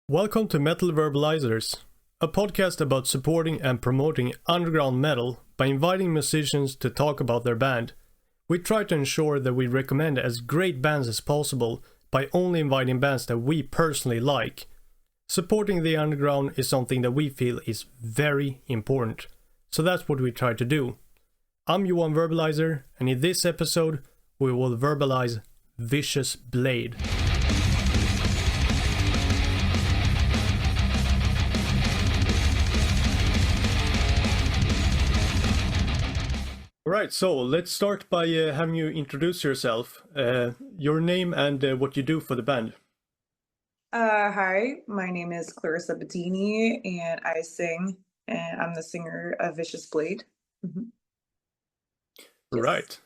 Welcome to Metal Verbalizers, a podcast about supporting and promoting underground metal by inviting musicians to talk about their band. We try to ensure that we recommend as great bands as possible by only inviting bands that we personally like. Supporting the underground is something that we feel is very important, so that's what we try to do. I'm Johan Verbalizer, and in this episode we will verbalize Vicious Blade. Alright, so let's start by having you introduce yourself, your name and what you do for the band. Hi, my name is Clarissa Bettini and I sing, and I'm the singer of Vicious Blade. Mhm. Yes. Right.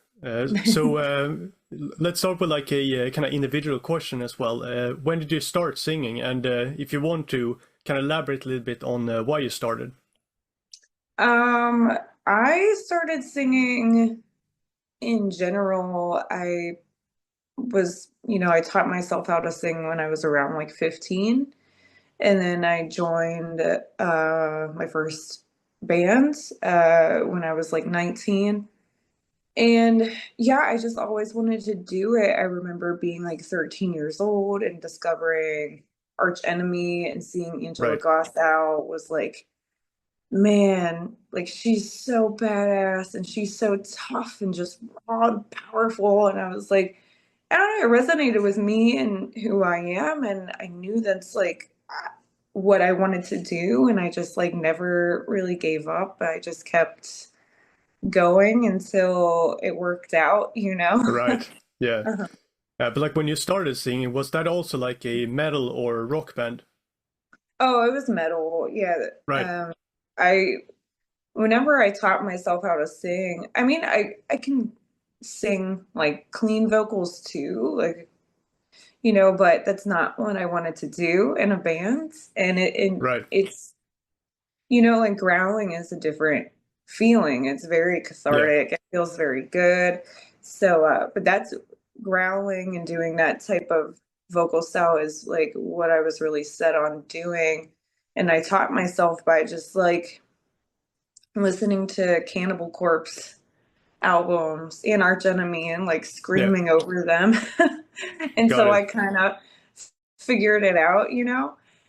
So let's start with like a kind of individual question as well. When did you start singing? And if you want to, kind of elaborate a little bit on why you started. I started singing in general. I taught myself how to sing when I was around like 15. And then I joined my first band when I was like 19. And yeah, I just always wanted to do it. I remember being like 13 years old and discovering Arch Enemy and seeing Angela Right. Gossow was like, man, like she's so badass and she's so tough and just raw and powerful. And I was like, I don't know, it resonated with me and who I am. And I knew that's like what I wanted to do. And I just like never really gave up. I just kept going until it worked out, you know? Right. Yeah. Uh-huh. But like when you started singing, was that also like a metal or rock band? Oh, it was metal. Yeah. Right. I whenever I taught myself how to sing, I mean, I can sing like clean vocals too, like but that's not what I wanted to do in a band. And Right. it's like growling is a different feeling. It's very Yeah. cathartic. It feels very good. So, but that's growling and doing that type of vocal style is like what I was really set on doing. And I taught myself by just like listening to Cannibal Corpse albums and Arch Enemy and like Yeah. screaming over them. And Got so I it. kind of figured it out.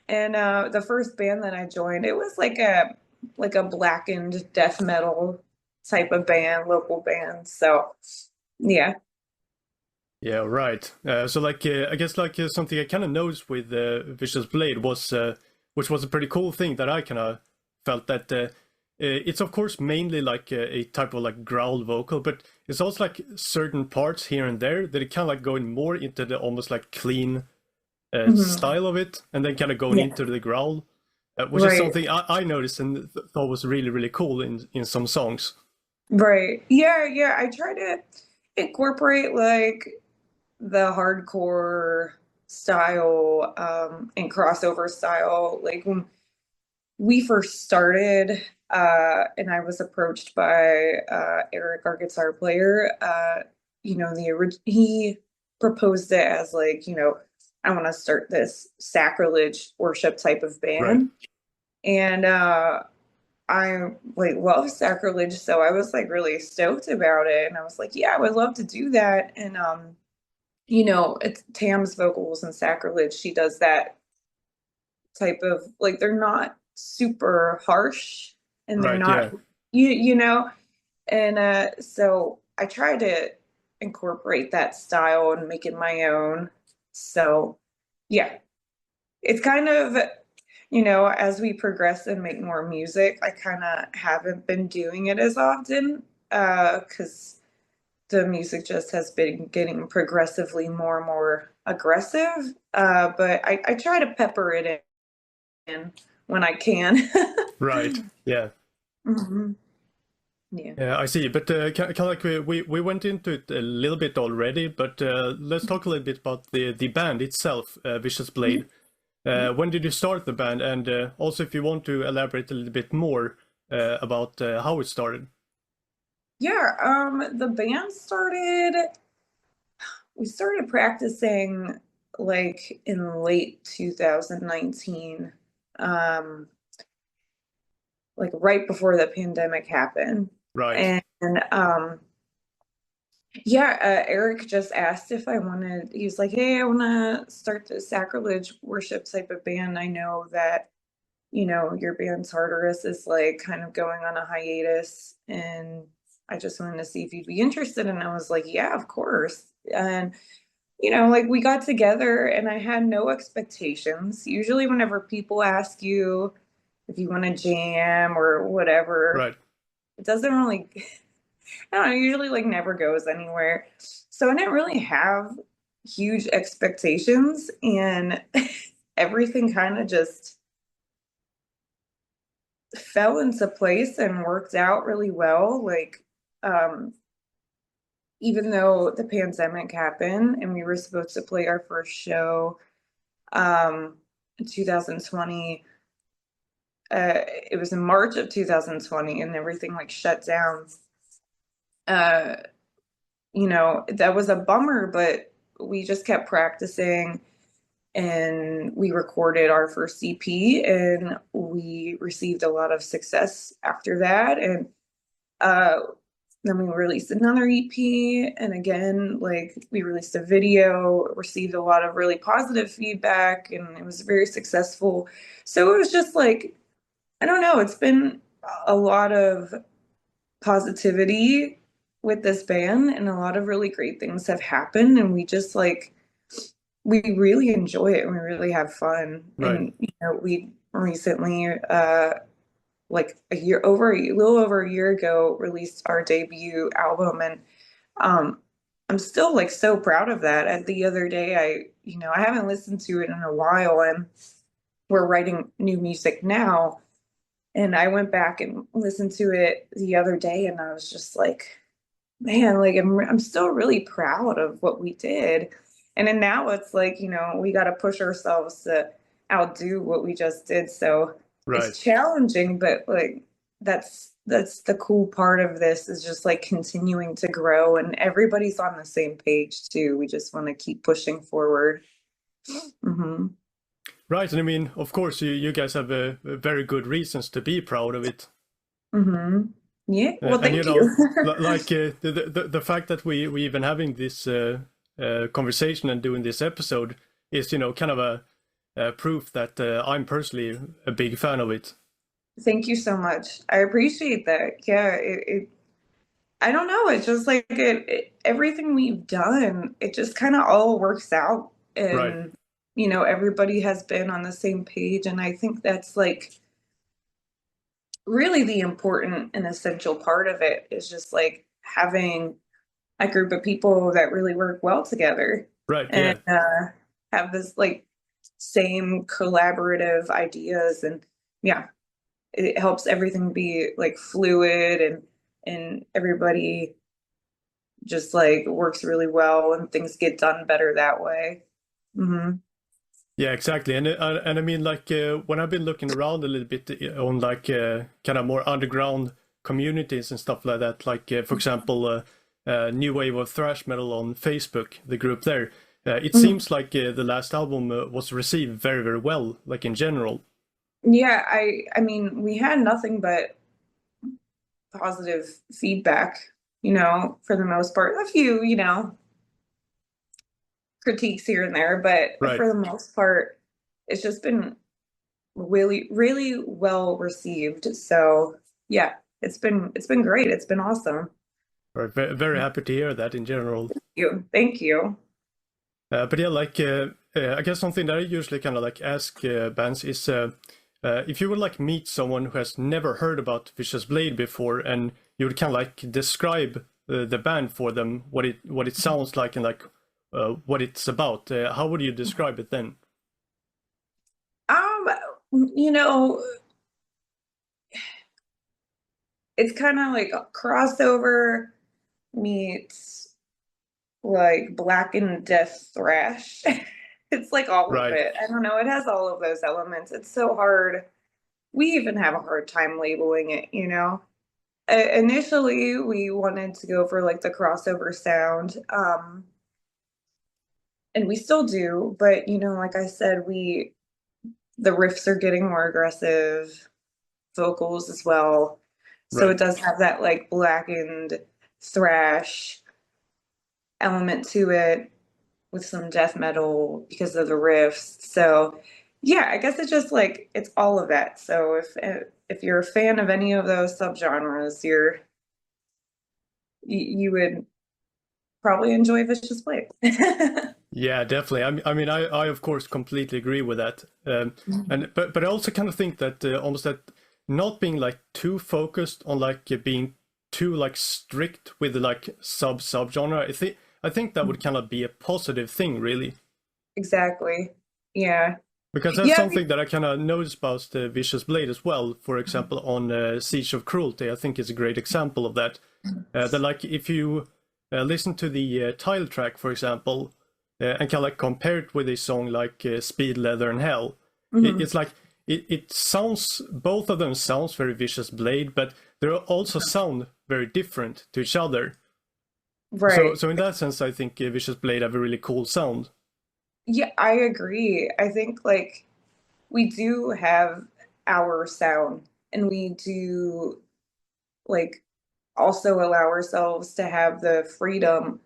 And the first band that I joined, it was like a blackened death metal type of band, local band. So yeah. Yeah, right. So like I guess like something I kind of noticed with Vicious Blade was which was a pretty cool thing that I kind of felt that it's of course mainly like a type of like growl vocal, but it's also like certain parts here and there that it kind of like going more into the almost like clean Mhm. style of it, and then kind of going Yeah. into the growl, which is Right. something I noticed and thought was really really cool in some songs. Right. Yeah, yeah. I try to incorporate like the hardcore style and crossover style. Like when we first started, and I was approached by Eric, our guitar player. He proposed it as like, I want to start this sacrilege worship type of Right. band, and I like love sacrilege, so I was like really stoked about it, and I was like, yeah, I would love to do that, and it's Tam's vocals and sacrilege. She does that type of like they're not super harsh and they're Right. not Yeah. you know and so I try to incorporate that style and make it my own. So yeah, it's kind of as we progress and make more music, I kind of haven't been doing it as often because the music just has been getting progressively more and more aggressive, but I try to pepper it in when I can. Right. Yeah. Mhm. Yeah. Yeah, I see. But kind of like we went into it a little bit already, but let's talk a little bit about the band itself, Vicious Mhm. Blade. When did you start the band? And also, if you want to elaborate a little bit more about how it started. Yeah, the band started we started practicing like in late 2019, like right before the pandemic happened. Right. And yeah, Eric just asked if I wanted, he was like, hey, I want to start the sacrilege worship type of band. I know that, your band Tartarus is like kind of going on a hiatus, and I just wanted to see if you'd be interested. And I was like, yeah, of course. And, like we got together and I had no expectations. Usually, whenever people ask you if you want to jam or whatever, Right. it doesn't really, I don't know, usually like never goes anywhere. So I didn't really have huge expectations, and everything kind of just fell into place and worked out really well. Like, um, even though the pandemic happened and we were supposed to play our first show in 2020, it was in March of 2020 and everything like shut down. Uh, that was a bummer, but we just kept practicing and we recorded our first EP and we received a lot of success after that. And uh, then we released another EP, and again, like we released a video, received a lot of really positive feedback, and it was very successful. So it was just like, I don't know, it's been a lot of positivity with this band, and a lot of really great things have happened, and we just like we really enjoy it and we really have fun. Right. And we recently like a little over a year ago released our debut album, and I'm still like so proud of that. And the other day I haven't listened to it in a while, and we're writing new music now, and I went back and listened to it the other day and I was just like, man, like I'm still really proud of what we did. And then now it's like, we got to push ourselves to outdo what we just did. So Right. it's challenging, but like that's the cool part of this, is just like continuing to grow, and everybody's on the same page too. We just want to keep pushing forward. Hmm. Right. And I mean, of course, you guys have very good reasons to be proud of it. Hmm. Yeah. Well, And thank you. like the fact that we even having this conversation and doing this episode is kind of a proof that I'm personally a big fan of it. Thank you so much. I appreciate that. Yeah, I don't know. It's just like everything we've done, it just kind of all works out. Right. And, everybody has been on the same page. And I think that's like really the important and essential part of it, is just like having a group of people that really work well together Right. and Yeah. have this like same collaborative ideas. And yeah, it helps everything be like fluid, and everybody just like works really well and things get done better that way. Hmm. Yeah, exactly. And I mean, like when I've been looking around a little bit on like kind of more underground communities and stuff like that, like for example, New Wave of Thrash Metal on Facebook, the group there, it Hmm. seems like the last album was received very, very well, like in general. Yeah, I mean, we had nothing but positive feedback, for the most part. A few, critiques here and there, but Right. for the most part, it's just been really, really well received. So yeah, it's been great. It's been awesome. Right. Very happy to hear that in general. Thank you. But yeah, like I guess something that I usually kind of like ask bands is if you would like meet someone who has never heard about Vicious Blade before, and you would kind of like describe the band for them, what it sounds like and like what it's about. How would you describe it then? Um, you know, it's kind of like a crossover meets like Black and Death thrash. It's like all of Right. it. I don't know. It has all of those elements. It's so hard. We even have a hard time labeling it. Initially, we wanted to go for like the crossover sound. and we still do, but like I said, the riffs are getting more aggressive, vocals as well. So Right. it does have that like blackened thrash element to it with some death metal because of the riffs. So yeah, I guess it's just like it's all of that. So if you're a fan of any of those subgenres, you would probably enjoy Vicious Blade. Yeah, definitely. I of course completely agree with that. And but I also kind of think that almost that not being like too focused on like being too like strict with like subgenre. I think that would kind of be a positive thing, really. Exactly. Yeah. Because that's Yeah. something that I kind of noticed about the Vicious Blade as well. For example, on Siege of Cruelty, I think is a great example of that. That like if you listen to the title track, for example, and kind of like compare it with a song like Speed, Leather, and Hell, Mhm. it's like it sounds, both of them sounds very Vicious Blade, but they also sound very different to each other. So Right. so in that sense, I think Vicious Blade have a really cool sound. Yeah, I agree. I think like we do have our sound and we do like also allow ourselves to have the freedom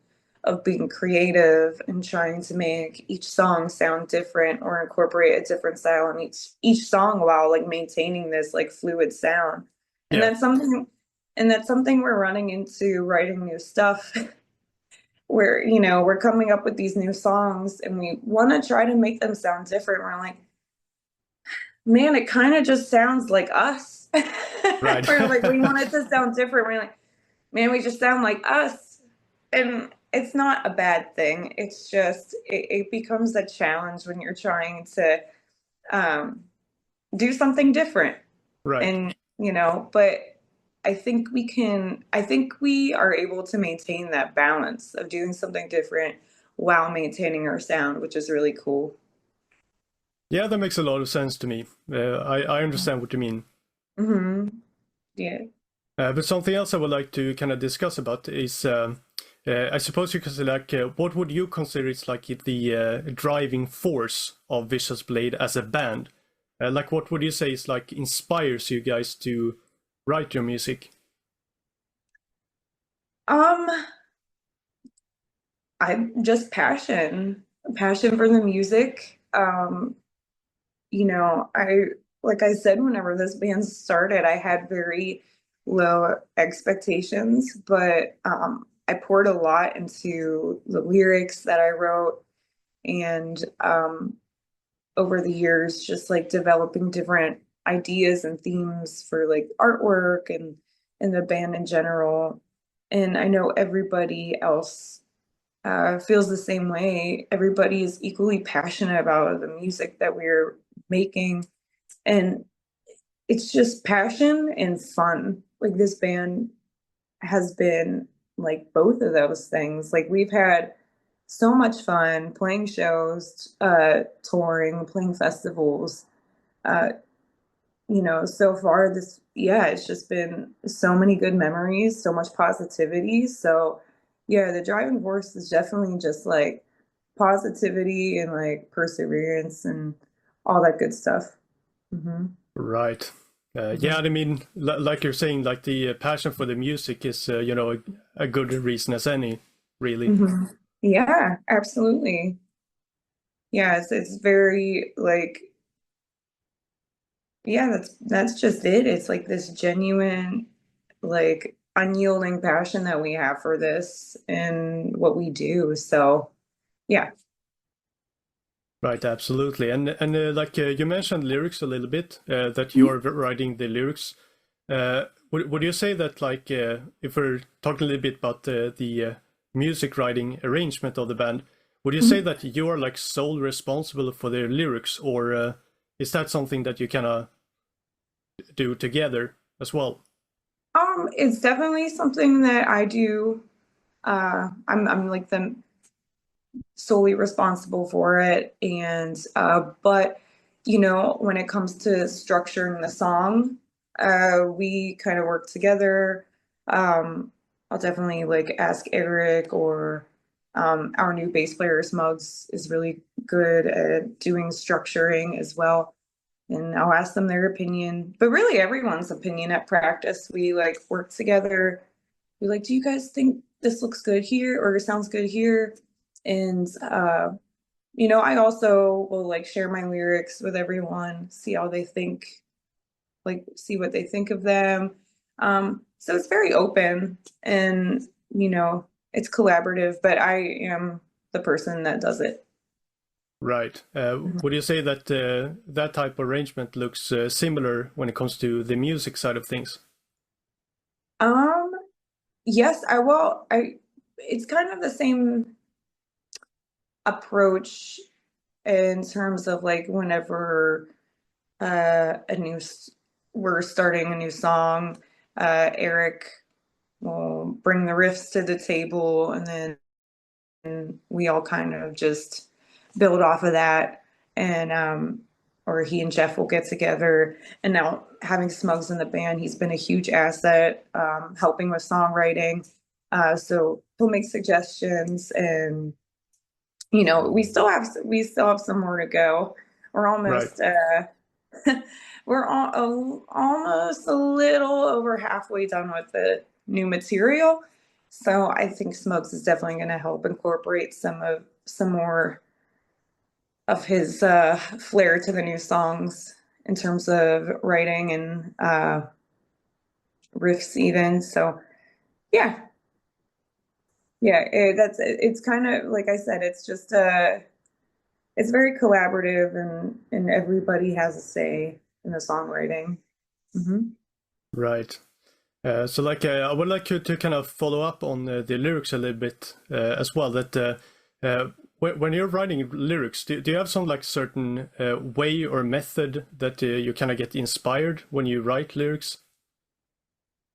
of being creative and trying to make each song sound different or incorporate a different style in each song while like maintaining this like fluid sound. And Yeah, that's something we're running into writing new stuff where we're coming up with these new songs and we want to try to make them sound different. We're like, man, it kind of just sounds like us. right. We're like, we want it to sound different. We're like, man, we just sound like us. And it's not a bad thing. It's just it becomes a challenge when you're trying to um, do something different. Right. And but I think we are able to maintain that balance of doing something different while maintaining our sound, which is really cool. Yeah, that makes a lot of sense to me. I understand what you mean. Hmm. Yeah. But something else I would like to kind of discuss about is, I suppose you could say like, what would you consider is like the driving force of Vicious Blade as a band? Like, what would you say is like inspires you guys to write your music? Um, I just passion for the music. I like I said, whenever this band started, I had very low expectations, but I poured a lot into the lyrics that I wrote, and over the years, just like developing different ideas and themes for like artwork and the band in general. And I know everybody else feels the same way. Everybody is equally passionate about the music that we're making. And it's just passion and fun. Like this band has been like both of those things. Like we've had so much fun playing shows, touring, playing festivals. Uh, so far yeah, it's just been so many good memories, so much positivity. So yeah, the driving force is definitely just like positivity and like perseverance and all that good stuff. Hmm. Right. Hmm. Yeah, I mean, like you're saying, like the passion for the music is, a good reason as any, really. Hmm. Yeah, absolutely. Yeah, it's very like, yeah, that's just it. It's like this genuine, like unyielding passion that we have for this and what we do. So yeah. Right, absolutely. And like you mentioned lyrics a little bit, that you are writing the lyrics. Would you say that like if we're talking a little bit about the music writing arrangement of the band, would you say Mhm. that you are like sole responsible for their lyrics, or is that something that you kind of do together as well? It's definitely something that I do. I'm like the solely responsible for it. And but when it comes to structuring the song, we kind of work together. I'll definitely like ask Eric or Our new bass player, Smugs, is really good at doing structuring as well. And I'll ask them their opinion, but really everyone's opinion at practice. We like work together. We like, do you guys think this looks good here or sounds good here? And I also will like share my lyrics with everyone, see how they think, like see what they think of them. So it's very open and it's collaborative, but I am the person that does it. Right. Would you say that that type of arrangement looks similar when it comes to the music side of things? Yes, I it's kind of the same approach in terms of like whenever we're starting a new song, Eric will bring the riffs to the table and then we all kind of just build off of that. And or he and Jeff will get together. And now having Smugs in the band, he's been a huge asset, helping with songwriting. So he'll make suggestions, and we still have some more to go. We're Right. almost almost a little over halfway done with the new material. So I think Smokes is definitely going to help incorporate some more of his flair to the new songs in terms of writing and riffs even. So yeah. Yeah, it's kind of like I said, it's just it's very collaborative and everybody has a say in the songwriting. Mm-hmm. Right. So like I would like you to kind of follow up on the lyrics a little bit as well. That when you're writing lyrics, do you have some like certain way or method that you kind of get inspired when you write lyrics?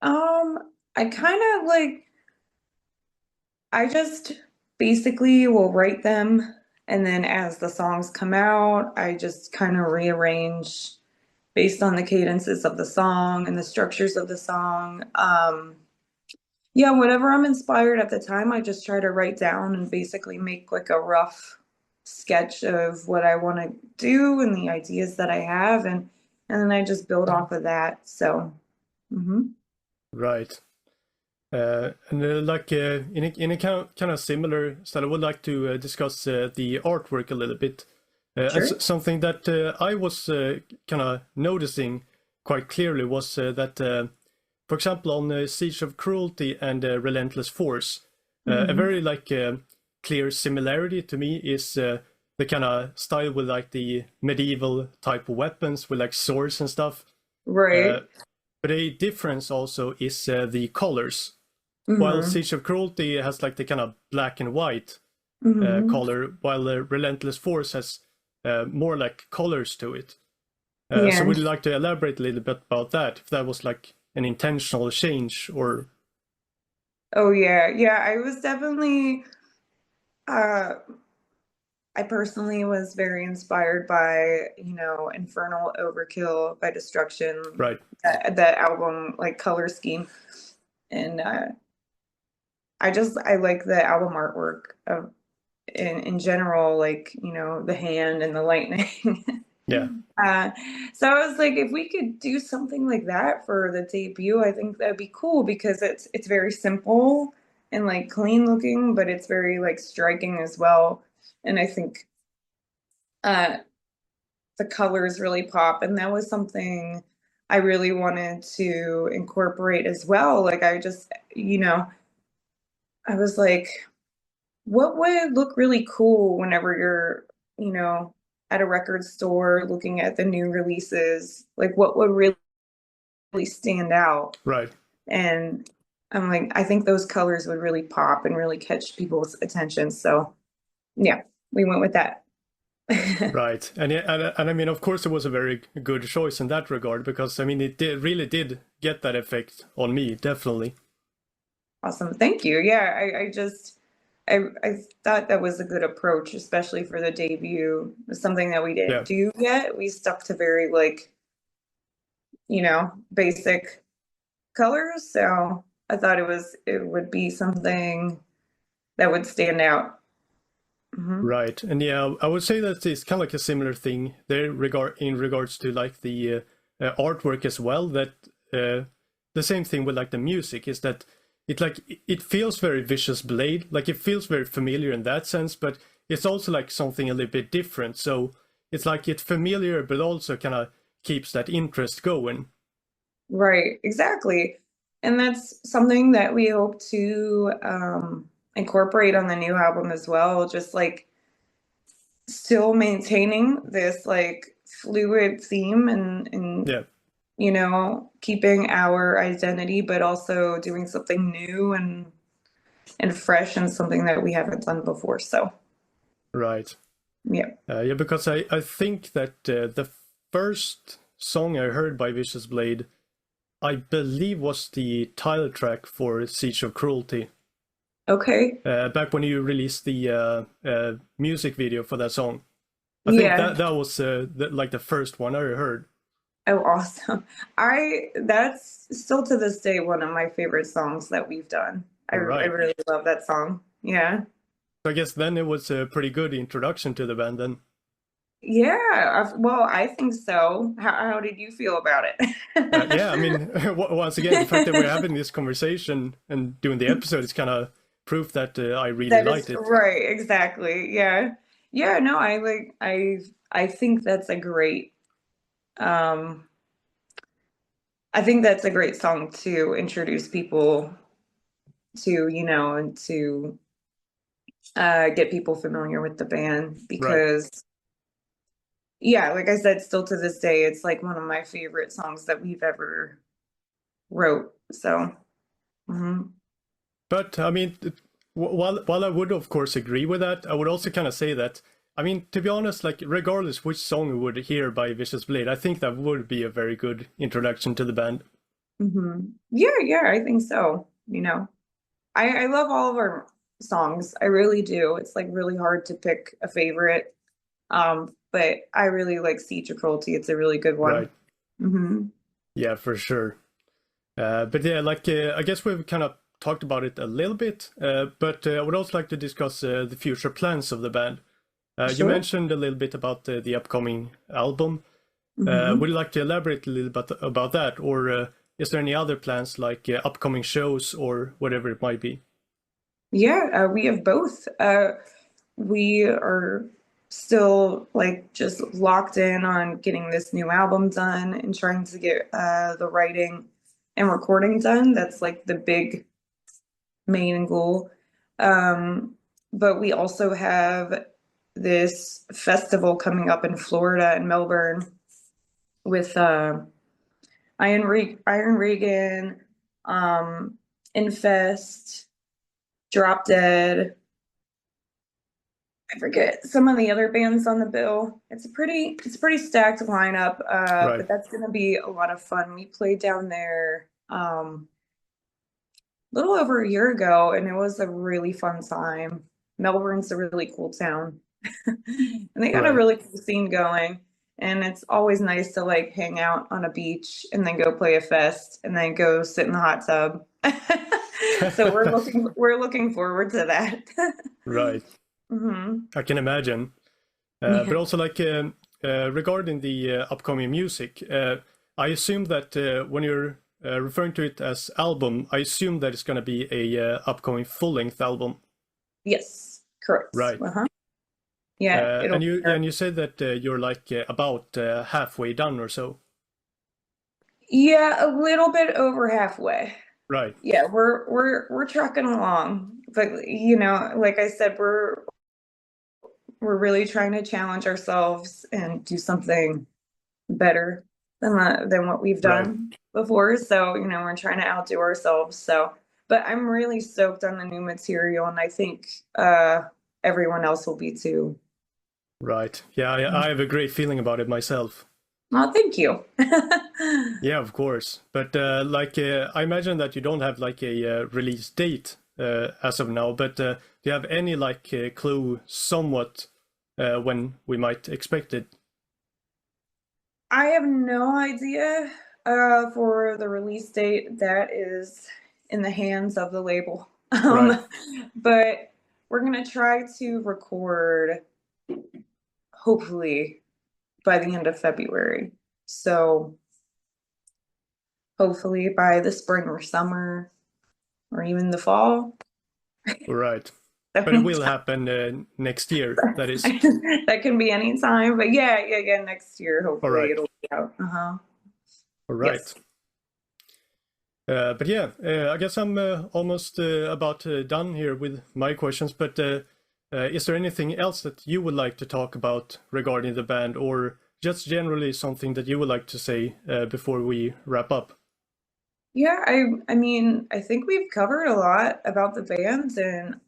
I kind of like I just basically will write them, and then as the songs come out, I just kind of rearrange based on the cadences of the song and the structures of the song. Yeah, whatever I'm inspired at the time, I just try to write down and basically make like a rough sketch of what I want to do and the ideas that I have, and then I just build off of that. So, Right. And like in a kind of similar style, I would like to discuss the artwork a little bit. sure. Something that I was kind of noticing quite clearly was that, for example, on Siege of Cruelty and Relentless Force, a very like clear similarity to me is the kind of style with like the medieval type of weapons with like swords and stuff. Right. But a difference also is the colors. While Mm-hmm. Siege of Cruelty has like the kind of black and white Mm-hmm. color, while Relentless Force has more like colors to it. So Yeah. would you like to elaborate a little bit about that? If that was like an intentional change or... Oh yeah. Yeah, I was definitely uh I personally was very inspired by, Infernal Overkill by Destruction, Right. that album like color scheme. And I like the album artwork of in general, like, the hand and the lightning. Yeah. Uh, so I was like, if we could do something like that for the debut, I think that'd be cool because it's very simple and like clean looking, but it's very like striking as well. And I think uh the colors really pop, and that was something I really wanted to incorporate as well. Like I just, I was like, what would look really cool whenever you're, at a record store looking at the new releases? Like what would really stand out? Right. And I'm like, I think those colors would really pop and really catch people's attention. So yeah, we went with that. Right. And I mean, of course, it was a very good choice in that regard because I mean, really did get that effect on me, definitely. Awesome. Thank you. Yeah, I thought that was a good approach, especially for the debut. It was something that we Yeah. didn't do yet. We stuck to very like, basic colors. So I thought it would be something that would stand out. Hmm. Right. And yeah, I would say that it's kind of like a similar thing there in regards to like the artwork as well. That the same thing with like the music is that it feels very Vicious Blade, like it feels very familiar in that sense, but it's also like something a little bit different. So it's like it's familiar, but also kind of keeps that interest going. Right, exactly. And that's something that we hope to incorporate on the new album as well, just like still maintaining this like fluid theme and Yeah. you know, keeping our identity, but also doing something new and fresh and something that we haven't done before. So, Right. yeah. Yeah, because I think that the first song I heard by Vicious Blade, I believe was the title track for Siege of Cruelty. Okay. Back when you released the music video for that song. I think Yeah. that was like the first one I heard. Oh, awesome. That's still to this day one of my favorite songs that we've done. I Right. really love that song. Yeah. So I guess then it was a pretty good introduction to the band then. Yeah. Well, I think so. How did you feel about Yeah, I it? mean, once again, the fact that we're having this conversation and doing the episode is kind of proof that I really That is liked it. right, exactly. Yeah. Yeah, no, I think that's a great um I think that's a great song to introduce people to, you know, and to get people familiar with the band Right. because yeah, like I said, still to this day, it's like one of my favorite songs that we've ever wrote. So, mhm. But I mean, while I would of course agree with that, I would also kind of say that I mean, to be honest, like regardless which song we would hear by Vicious Blade, I think that would be a very good introduction to the band. Yeah, yeah, I think so. You know, I love all of our songs. I really do. It's like really hard to pick a favorite. But I really like Siege of Cruelty. It's a really good one. Right. Hmm. Yeah, for sure. But yeah, like I guess we've kind of talked about it a little bit, but I would also like to discuss the future plans of the band. You Sure. mentioned a little bit about the upcoming album. Hmm. Would you like to elaborate a little bit about that, or is there any other plans like upcoming shows or whatever it might be? Yeah, we have both. We are still like just locked in on getting this new album done and trying to get the writing and recording done. That's like the big main goal. But we also have this festival coming up in Florida in Melbourne with Iron Reagan, Infest, Drop Dead. I forget some of the other bands on the bill. It's a pretty stacked lineup, Right. but that's gonna be a lot of fun. We played down there a little over a year ago, and it was a really fun time. Melbourne's a really cool town, and they got a Right. really cool scene going. And it's always nice to like hang out on a beach and then go play a fest and then go sit in the hot tub. So we're looking forward to that. Right. Hmm. I can imagine. But Yeah. also, like regarding the upcoming music, I assume that when you're referring to it as album, I assume that it's going to be a upcoming full-length album, Yes, correct. right? Uh-huh. Yeah, it'll And you be. and you said that you're like about halfway done or so, Yeah, a little bit over halfway. right? Yeah, we're trucking along. But you know, like I said, we're really trying to challenge ourselves and do something better than what we've Right. done before. So, you know, we're trying to outdo ourselves. So, but I'm really stoked on the new material, and I think everyone else will be too. Right. Yeah, I have a great feeling about it myself. Well, thank you. Yeah, of course. But like, I imagine that you don't have like a release date as of now. But do you have any like clue, somewhat, when we might expect it? I have no idea for the release date. That is in the hands of the label. Right. But we're gonna try to record hopefully by the end of February. So hopefully by the spring or summer or even the fall. Right. But it will happen next year, that is. That can be any time, but yeah, next year, hopefully right. it'll be out. All right. Yes. But yeah, I guess I'm almost about done here with my questions, but is there anything else that you would like to talk about regarding the band, or just generally something that you would like to say before we wrap up? Yeah, I mean, I think we've covered a lot about the band, and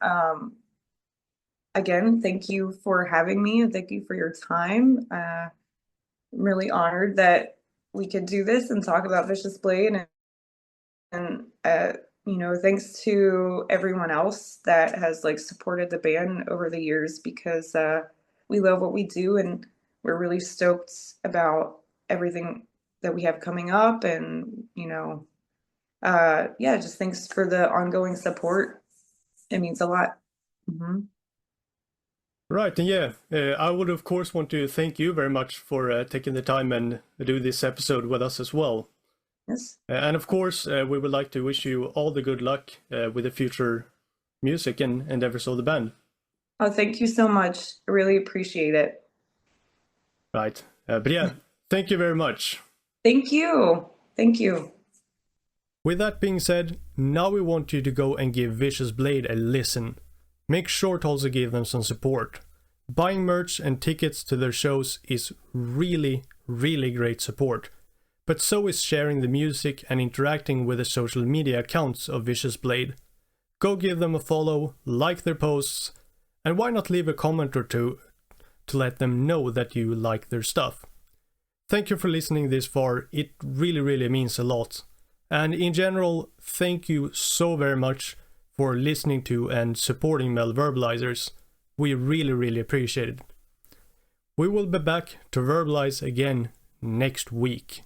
again, thank you for having me and thank you for your time. I'm really honored that we could do this and talk about Vicious Blade, and you know, thanks to everyone else that has like supported the band over the years, because we love what we do and we're really stoked about everything that we have coming up, and you know, yeah, just thanks for the ongoing support. It means a lot. Right, and yeah, I would of course want to thank you very much for taking the time and do this episode with us as well. Yes. And of course, we would like to wish you all the good luck with the future music and endeavors of the band. Oh, thank you so much. I really appreciate it. Right. But yeah, thank you very much. Thank you. Thank you. With that being said, now we want you to go and give Vicious Blade a listen. Make sure to also give them some support. Buying merch and tickets to their shows is really, really great support. But so is sharing the music and interacting with the social media accounts of Vicious Blade. Go give them a follow, like their posts, and why not leave a comment or two to let them know that you like their stuff. Thank you for listening this far, it really, really means a lot. And in general, thank you so very much for listening to and supporting Verbalizers. We really, really appreciate it. We will be back to verbalize again next week.